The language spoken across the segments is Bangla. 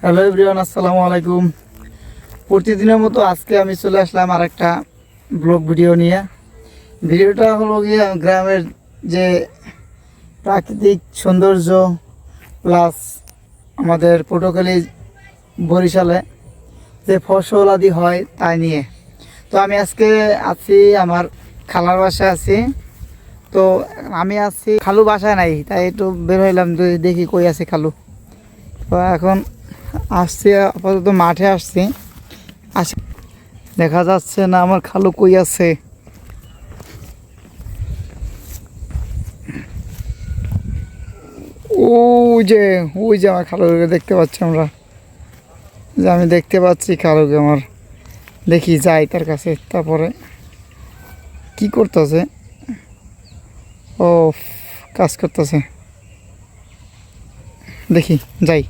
হ্যালো এভরিওয়ান, আসসালামু আলাইকুম। প্রতিদিনের মতো আজকে আমি চলে আসলাম আর একটা ব্লগ ভিডিও নিয়ে। ভিডিওটা হলো গিয়ে গ্রামের যে প্রাকৃতিক সৌন্দর্য প্লাস আমাদের পটুয়াখালী বরিশালে যে ফসল আদি হয় তাই নিয়ে। তো আমি আজকে আছি আমার খালার বাসায় আছি। তো আমি আছি, খালু বাসায় নাই, তাই একটু বের হইলাম দেখি কই আছে খালু। তো এখন আসছি, আপাতত মাঠে আসছি। দেখা যাচ্ছে না আমার খালু কই আছে। ওই যে আমার খালুকে দেখতে পাচ্ছি আমরা, যে আমি দেখতে পাচ্ছি খালুকে আমার। দেখি যাই তার কাছে, তারপরে কি করতেছে। ও কাজ করতেছে, দেখি যাই।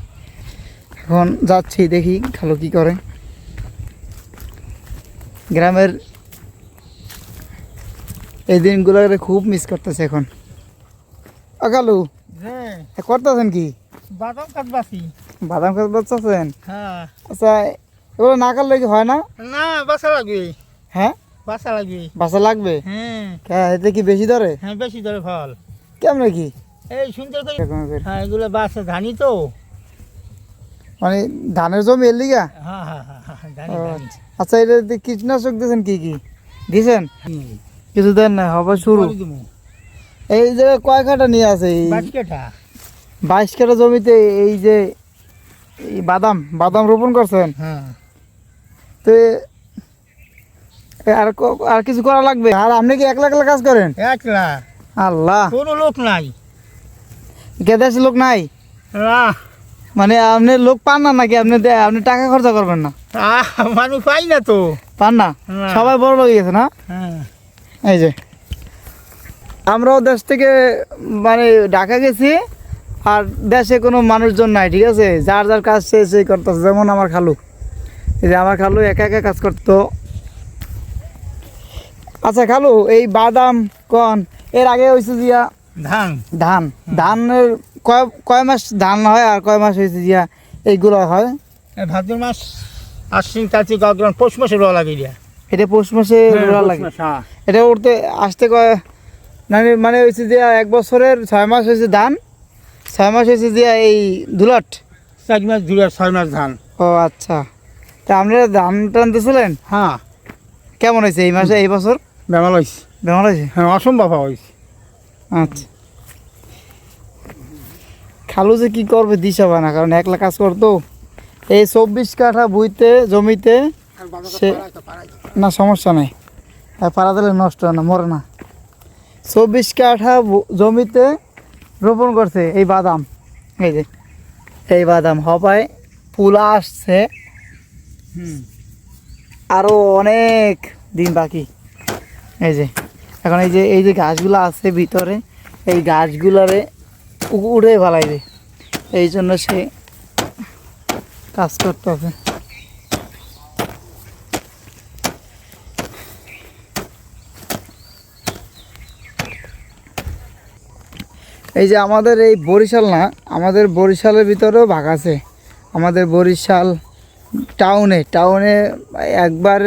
এখন যাচ্ছি, দেখি খালু কি করে। গ্রামের এই দিনগুলোকে খুব মিস করতেছে এখন। খালু করতেছেন কি? বাদাম কাটবাছি। বাদাম কাজ বাচ্চাছেন? হ্যাঁ। আচ্ছা, এগুলো না কাটলে কি হয় না? না, বাসা লাগবে। হ্যাঁ, বাসা লাগবে। বাসা লাগবে? হ্যাঁ। এতে কি বেশি ধরে? হ্যাঁ, বেশি ধরে ফল। কেমন কি? এই সুন্দর করে। হ্যাঁ, এগুলো বাসা ধানি তো, মানে ধানের জমি এর লিগা? হ্যাঁ হ্যাঁ হ্যাঁ, ধানি। আচ্ছা, এটা কীটনাশক দিয়েছেন? কি কি দিয়েছেন? কিছু দেন না, হবে শুরু। এই যে কয় কাঠা নিয়ে আছে? 22 কাঠা জমিতে এই যে এই বাদাম রোপণ করছেন। হ্যাঁ। তো আর কিছু করা লাগবে? আর আপনি কি একলা একলা কাজ করেন? একলা। আল্লাহ, কোনো লোক নাই? দেশে লোক নাই? মানে আপনি লোক পান না নাকি? আপনি টাকা খরচা করবেন না? মানুষ পাই না তো। পান না? সবাই বড় লোক গেছে না? এই যে আমরাও দেশ থেকে মানে ঢাকা গেছি, আর দেশে কোনো মানুষজন নাই, ঠিক আছে? যার যার কাজ সেই করতেছে। যেমন আমার খালু, এই যে আমার খালু একা একা কাজ করতো। আচ্ছা খালু, এই বাদাম কন এর আগে হয়েছে জিয়া ধানের কয় মাস ধান হয়, আর কয় মাস হয়েছে জিয়া এইগুলো হয়? ভাদ্র মাস, আশ্বিন কার্তিক অগ্রহায়ণ, পৌষ মাসে রোয়া লাগে। এটা পৌষ মাসে রোয়া লাগে। এটা উঠতে আসতে মানে হয়েছে যে 1 বছরের 6 মাস হয়েছে ধান, 6 মাস হয়েছে যে এই দুলাট। 4 মাস দুলাট, 6 মাস ধান। ও আচ্ছা, তা আপনারা ধান টানতেছিলেন? হ্যাঁ। কেমন হয়েছে এই মাসে, এই বছর? বেমাল হয়েছে। বেমাল হয়েছে? হ্যাঁ, অসম্ভব হয়েছে। আচ্ছা, খালু যে কি করবে দিশা পায় না, কারণ একলা কাজ করতো। এই 24 কাঠা জমিতে সে না, সমস্যা নেই, পাড়া দিলে নষ্ট হয় না, মরে না। 24 কাঠা জমিতে রোপণ করছে এই বাদাম। এই যে এই বাদাম হবায় ফুল আসছে, আরো অনেক দিন বাকি। এই যে এখন এই যে গাছগুলো আছে ভিতরে, এই গাছগুলারে উড়ে ফেলাইবে, এই জন্য সে কাজ করতে হবে। এই যে আমাদের এই বরিশাল না, আমাদের বরিশালের ভিতরেও ভাগ আছে। আমাদের বরিশাল টাউনে একবার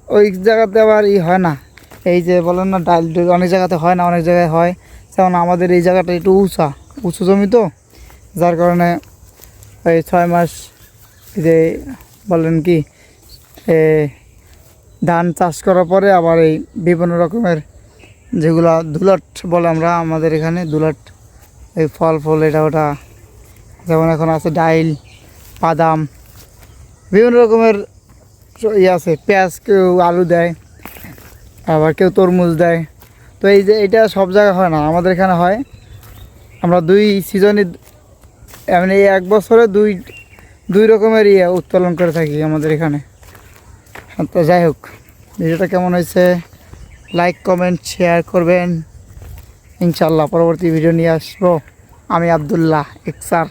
ওই জায়গাতে আবার হয় না। এই যে বলেন না ডাল, অনেক জায়গাতে হয় না, অনেক জায়গায় হয়। যেমন আমাদের এই জায়গাটা একটু উঁচু জমি তো, যার কারণে এই 6 মাস যে বলেন কি ধান চাষ করার পরে আবার এই বিভিন্ন রকমের যেগুলা দুলাট বলে, আমরা আমাদের এখানে দুলাট, এই ফল এটা ওটা। যেমন এখন আছে ডাইল, বাদাম, বিভিন্ন রকমের আছে। পেঁয়াজ কেউ আলু দেয়, আবার কেউ তরমুজ দেয়। তো এই যে এটা সব জায়গায় হয় না, আমাদের এখানে হয়। আমরা 2 সিজনে, মানে 1 বছরে দুই রকমের উৎপাদন করে থাকি আমাদের এখানে। তো যাই হোক, ভিডিওটা কেমন হয়েছে লাইক কমেন্ট শেয়ার করবেন। ইনশাল্লাহ পরবর্তী ভিডিও নিয়ে আসবো। আমি আব্দুল্লাহ এক্সার।